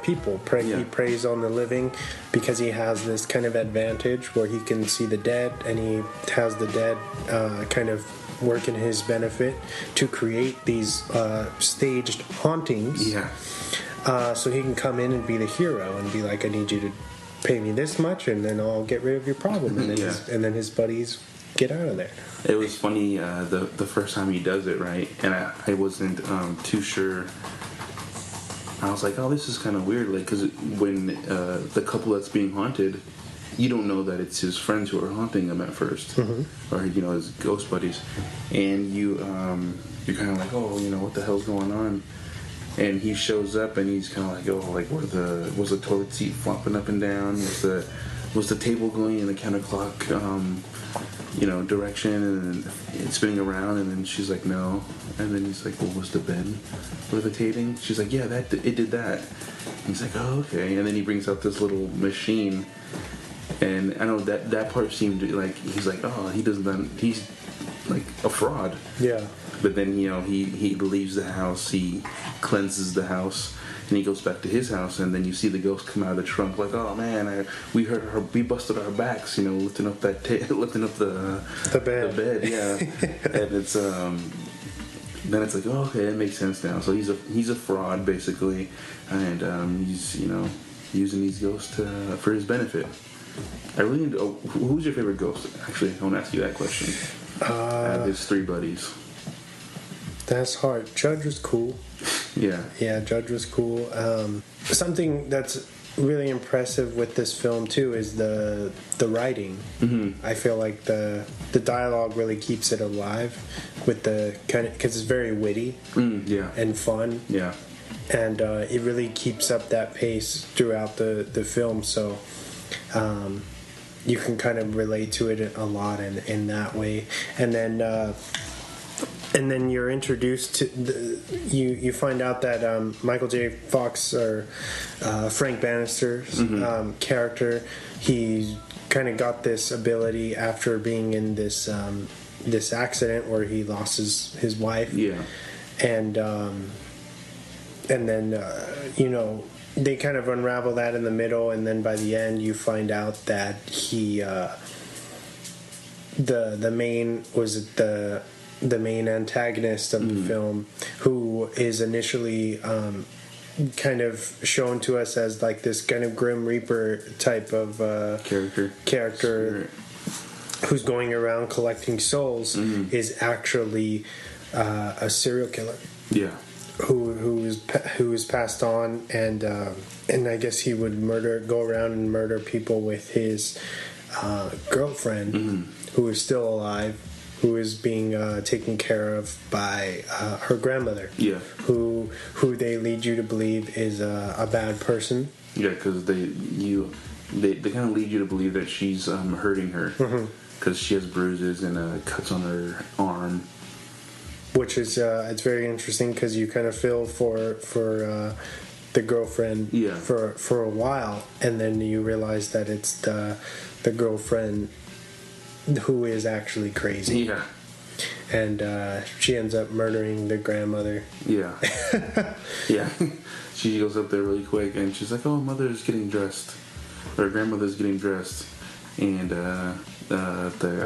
people. He preys on the living because he has this kind of advantage where he can see the dead, and he has the dead kind of work in his benefit to create these staged hauntings. So he can come in and be the hero and be like, I need you to pay me this much and then I'll get rid of your problem. And then his buddies get out of there. It was funny the first time he does it, right? And I wasn't too sure. I was like, oh, this is kind of weird, like, because when the couple that's being haunted, you don't know that it's his friends who are haunting him at first, or his ghost buddies, and you're kind of like, oh, what the hell's going on? And he shows up and he's kind of like, oh, like, was the toilet seat flopping up and down? Was the table going in the counterclock, direction and spinning around? And then she's like, no. And then he's like, well, was the bed levitating? She's like, yeah, it did that. And he's like, oh, okay. And then he brings out this little machine. And I know that part seemed like, he's like, oh, he's like a fraud. Yeah. But then, he leaves the house, he cleanses the house, and he goes back to his house, and then you see the ghost come out of the trunk like, oh man, we busted our backs, lifting up the bed, yeah. And it's then it's like, oh, okay, that makes sense now. So he's a fraud basically, and he's using these ghosts for his benefit. I really who's your favorite ghost? Actually, I want to ask you that question. Out of his three buddies. That's hard. Judge was cool. Yeah, Judge was cool. Something that's really impressive with this film too is the writing. I feel like the dialogue really keeps it alive with the kind of, because it's very witty and fun. Yeah, and it really keeps up that pace throughout the film. So you can kind of relate to it a lot in that way, and then you're introduced to you find out that Michael J. Fox, or Frank Bannister's character, he kind of got this ability after being in this accident where he lost his wife. Yeah, and then they kind of unravel that in the middle, and then by the end you find out that he the main antagonist of the film, who is initially kind of shown to us as like this kind of Grim Reaper type of character who's going around collecting souls, is actually a serial killer. Yeah. Who is passed on, and I guess he would go around and murder people with his girlfriend, who is still alive, who is being taken care of by her grandmother. Yeah. Who they lead you to believe is a bad person. Yeah, because they kind of lead you to believe that she's hurting her, because she has bruises and cuts on her arm. Which is it's very interesting, because you kind of feel for the girlfriend for a while, and then you realize that it's the girlfriend who is actually crazy. Yeah. And she ends up murdering the grandmother. Yeah. Yeah. She goes up there really quick, and she's like, oh, mother's getting dressed, or grandmother's getting dressed, and I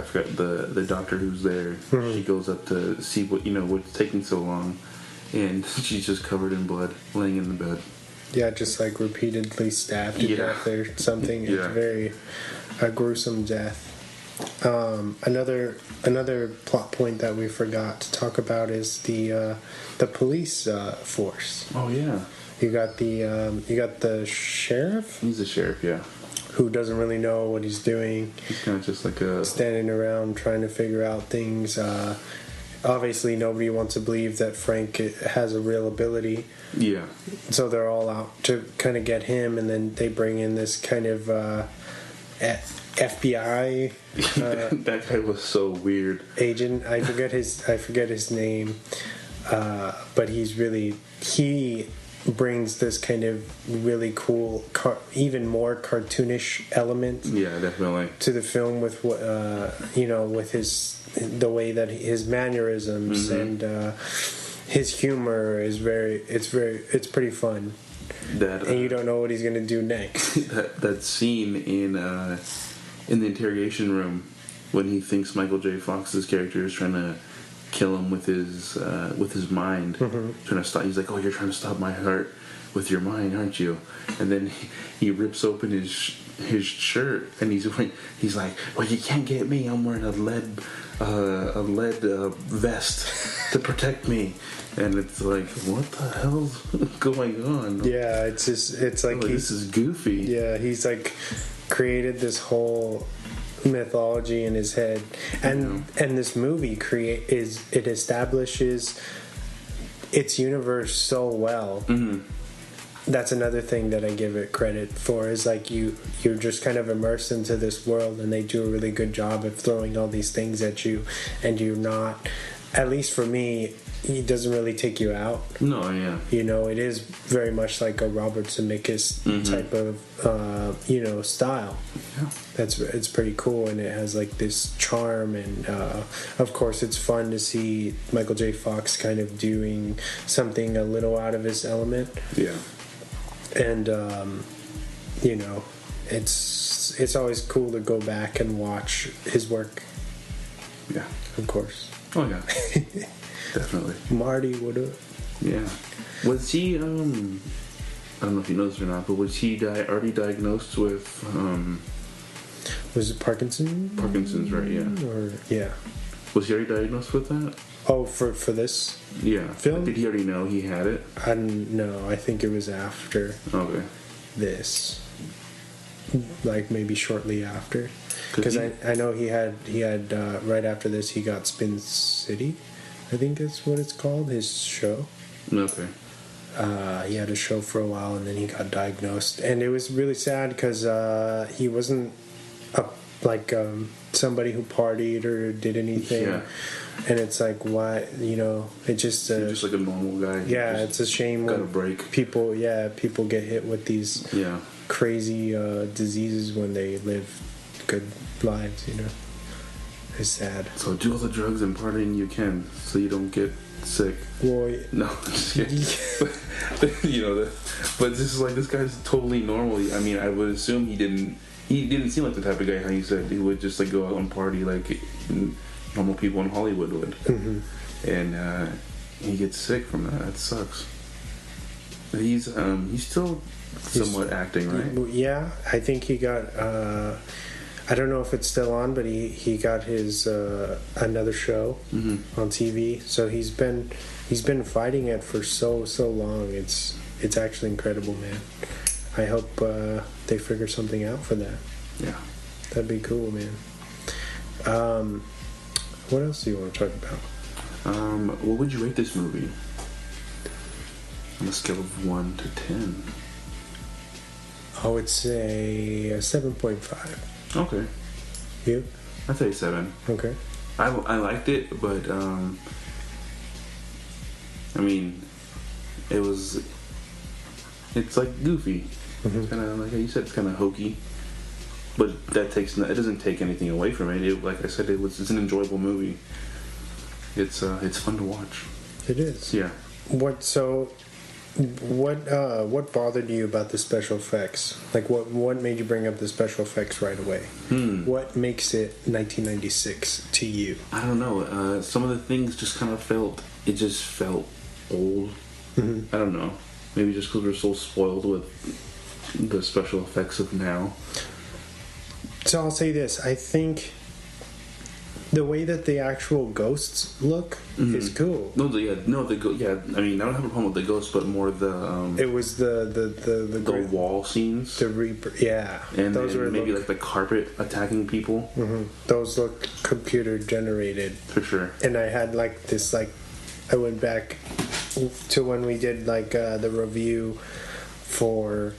forgot the doctor who's there. She goes up to see what's taking so long, and she's just covered in blood, laying in the bed. Yeah, just like repeatedly stabbed to death or something. It's very gruesome death. Another plot point that we forgot to talk about is the police force. Oh yeah, you got the sheriff. He's a sheriff, yeah. Who doesn't really know what he's doing. He's kind of just like standing around trying to figure out things. Obviously, nobody wants to believe that Frank has a real ability. Yeah. So they're all out to kind of get him, and then they bring in this kind of FBI. That guy was so weird. Agent. I forget his name, but he brings this kind of really cool, even more cartoonish element. Yeah, definitely. To the film with with the way that his mannerisms and his humor is it's pretty fun. and you don't know what he's gonna do next. that scene in the interrogation room when he thinks Michael J. Fox's character is trying to kill him with his mind, trying to stop. He's like, "Oh, you're trying to stop my heart with your mind, aren't you?" And then he rips open his shirt, and he's like, "Well, you can't get me. I'm wearing a lead vest to protect me." And it's like, what the hell's going on? Yeah, it's like this is goofy. Yeah, he's like created this whole mythology in his head, and this movie it establishes its universe so well. That's another thing that I give it credit for, is like you're just kind of immersed into this world, and they do a really good job of throwing all these things at you, and you're not, at least for me, it doesn't really take you out. No, yeah. It is very much like a Robert Zemeckis type of style. Yeah. It's pretty cool, and it has like this charm, and of course it's fun to see Michael J. Fox kind of doing something a little out of his element. Yeah. And it's always cool to go back and watch his work. Yeah. Of course. Oh yeah. Definitely. Marty would have. Yeah. Was he? I don't know if you know this or not, but was he already diagnosed with? Was it Parkinson's? Parkinson's, right? Yeah. Or yeah. Was he already diagnosed with that? Oh, for this. Yeah. Film? Did he already know he had it? No, I think it was after. Okay. This. Like maybe shortly after, because I know he had right after this he got Spin City. I think that's what it's called, his show. Okay. He had a show for a while, and then he got diagnosed. And it was really sad because he wasn't somebody who partied or did anything. Yeah. And it's like, why, it just... He's just like a normal guy. Yeah, it's a shame got when a break. people get hit with these crazy diseases when they live good lives, It's sad. So do all the drugs and partying you can so you don't get sick. Well, no, just kidding. But this is like, this guy's totally normal. I mean, I would assume he didn't seem like the type of guy, how you said, he would just like go out and party like normal people in Hollywood would. And he gets sick from that. That sucks. But he's still somewhat acting, right? Yeah, I think he got I don't know if it's still on, but he got his another show on TV. So he's been fighting it for so long. It's actually incredible, man. I hope they figure something out for that. Yeah, that'd be cool, man. What else do you want to talk about? What would you rate this movie on a scale of 1 to 10? I would say a 7.5. Okay. You? I'd say 7. Okay. I liked it, but I mean, it's like goofy. It's kind of like you said, it's kind of hokey, but it doesn't take anything away from it. Like I said, it's an enjoyable movie. It's fun to watch. It is. Yeah. What bothered you about the special effects? Like, what made you bring up the special effects right away? What makes it 1996 to you? I don't know. Some of the things just kind of felt old. I don't know. Maybe just because we're so spoiled with the special effects of now. So I'll say this. I think the way that the actual ghosts look is cool. I mean, I don't have a problem with the ghosts, but more the. It was the wall scenes. The Reaper, yeah. And those were maybe like the carpet attacking people. Those look computer generated for sure. And I had like this I went back to when we did the review for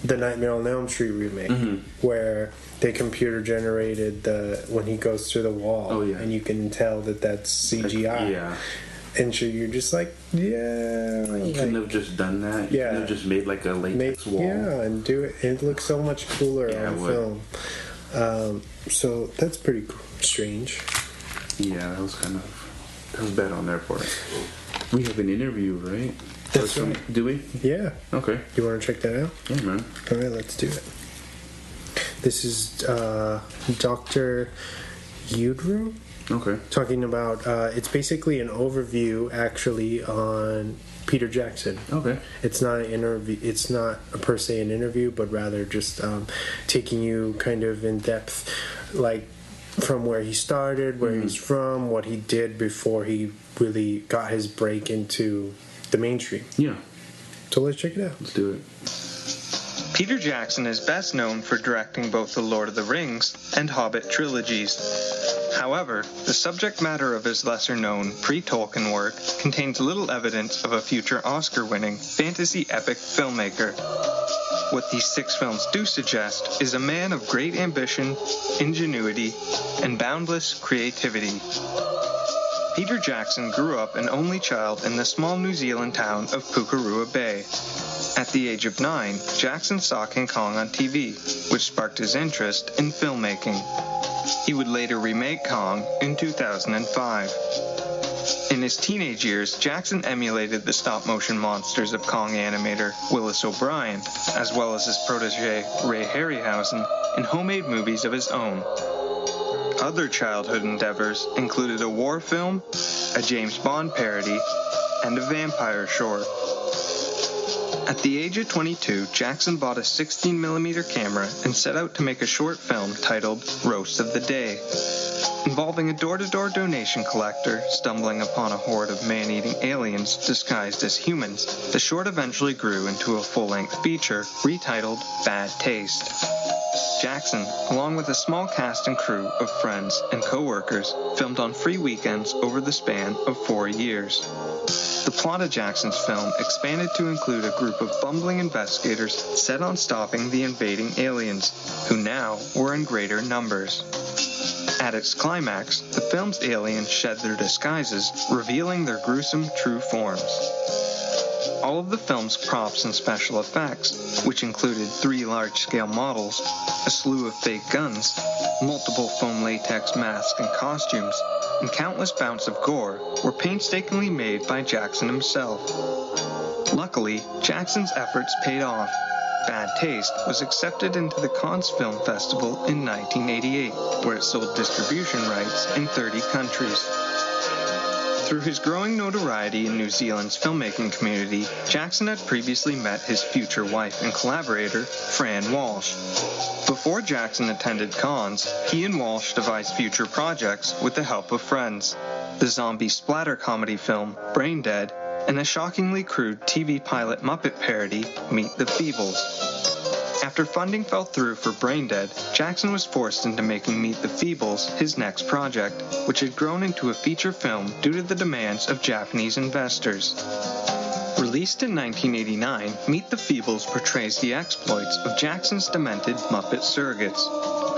the Nightmare on Elm Street remake, where they computer generated when he goes through the wall, and you can tell that that's CGI. Yeah. And so you're just like, yeah. You couldn't have just done that. You couldn't have just made like a latex wall. Yeah, and do it. It looks so much cooler on film. So that's pretty strange. Yeah, that was bad on their part. We have an interview, right? That's right. Do we? Yeah. Okay. You want to check that out? Yeah, man. All right, let's do it. This is Dr. Udro. Okay. Talking about, it's basically an overview, actually, on Peter Jackson. Okay. It's not an interview. It's not per se an interview, but rather just taking you kind of in depth, like from where he started, where he's from, what he did before he really got his break into the mainstream. Yeah. So let's check it out. Let's do it. Peter Jackson is best known for directing both the Lord of the Rings and Hobbit trilogies. However, the subject matter of his lesser-known pre-Tolkien work contains little evidence of a future Oscar-winning fantasy epic filmmaker. What these 6 films do suggest is a man of great ambition, ingenuity, and boundless creativity. Peter Jackson grew up an only child in the small New Zealand town of Pukerua Bay. At the age of 9, Jackson saw King Kong on TV, which sparked his interest in filmmaking. He would later remake Kong in 2005. In his teenage years, Jackson emulated the stop-motion monsters of Kong animator Willis O'Brien, as well as his protege Ray Harryhausen, in homemade movies of his own. Other childhood endeavors included a war film, a James Bond parody, and a vampire short. At the age of 22, Jackson bought a 16mm camera and set out to make a short film titled Roast of the Day. Involving a door-to-door donation collector stumbling upon a horde of man-eating aliens disguised as humans, the short eventually grew into a full-length feature retitled Bad Taste. Jackson, along with a small cast and crew of friends and co-workers, filmed on free weekends over the span of 4 years. The plot of Jackson's film expanded to include a group of bumbling investigators set on stopping the invading aliens, who now were in greater numbers. At its climax, the film's aliens shed their disguises, revealing their gruesome true forms. All of the film's props and special effects, which included 3 large-scale models, a slew of fake guns, multiple foam latex masks and costumes, and countless bouts of gore, were painstakingly made by Jackson himself. Luckily, Jackson's efforts paid off. Bad Taste was accepted into the Cannes Film Festival in 1988, where it sold distribution rights in 30 countries. Through his growing notoriety in New Zealand's filmmaking community, Jackson had previously met his future wife and collaborator, Fran Walsh. Before Jackson attended Cannes, he and Walsh devised future projects with the help of friends: the zombie splatter comedy film Brain Dead, and a shockingly crude TV pilot Muppet parody, Meet the Feebles. After funding fell through for Brain Dead, Jackson was forced into making Meet the Feebles his next project, which had grown into a feature film due to the demands of Japanese investors. Released in 1989, Meet the Feebles portrays the exploits of Jackson's demented Muppet surrogates: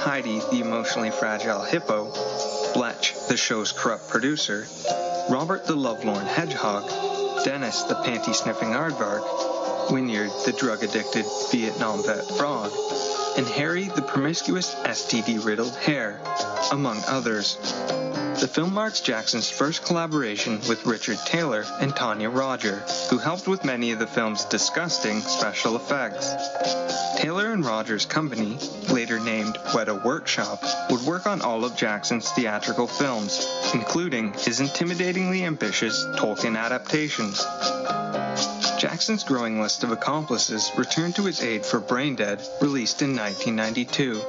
Heidi, the emotionally fragile hippo; Bletch, the show's corrupt producer; Robert, the lovelorn hedgehog; Dennis, the panty-sniffing aardvark; Wynyard, the drug-addicted Vietnam vet frog; and Harry, the promiscuous STD-riddled hare, among others. The film marks Jackson's first collaboration with Richard Taylor and Tanya Roger, who helped with many of the film's disgusting special effects. Taylor and Roger's company, later named Weta Workshop, would work on all of Jackson's theatrical films, including his intimidatingly ambitious Tolkien adaptations. Jackson's growing list of accomplices returned to his aid for Brain Dead, released in 1992.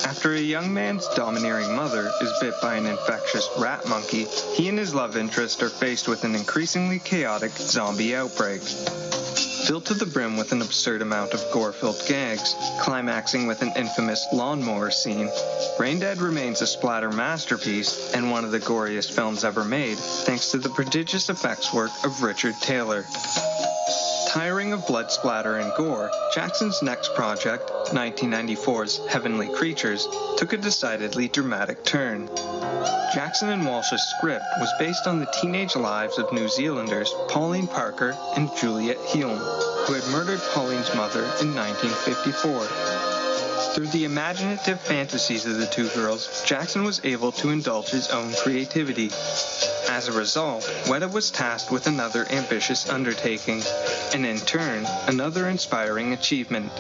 After a young man's domineering mother is bit by an infectious rat monkey, he and his love interest are faced with an increasingly chaotic zombie outbreak. Filled to the brim with an absurd amount of gore-filled gags, climaxing with an infamous lawnmower scene, Brain Dead remains a splatter masterpiece and one of the goriest films ever made, thanks to the prodigious effects work of Richard Taylor. Tiring of blood splatter and gore, Jackson's next project, 1994's Heavenly Creatures, took a decidedly dramatic turn. Jackson and Walsh's script was based on the teenage lives of New Zealanders Pauline Parker and Juliet Hulme, who had murdered Pauline's mother in 1954. Through the imaginative fantasies of the two girls, Jackson was able to indulge his own creativity. As a result, Weta was tasked with another ambitious undertaking, and in turn, another inspiring achievement.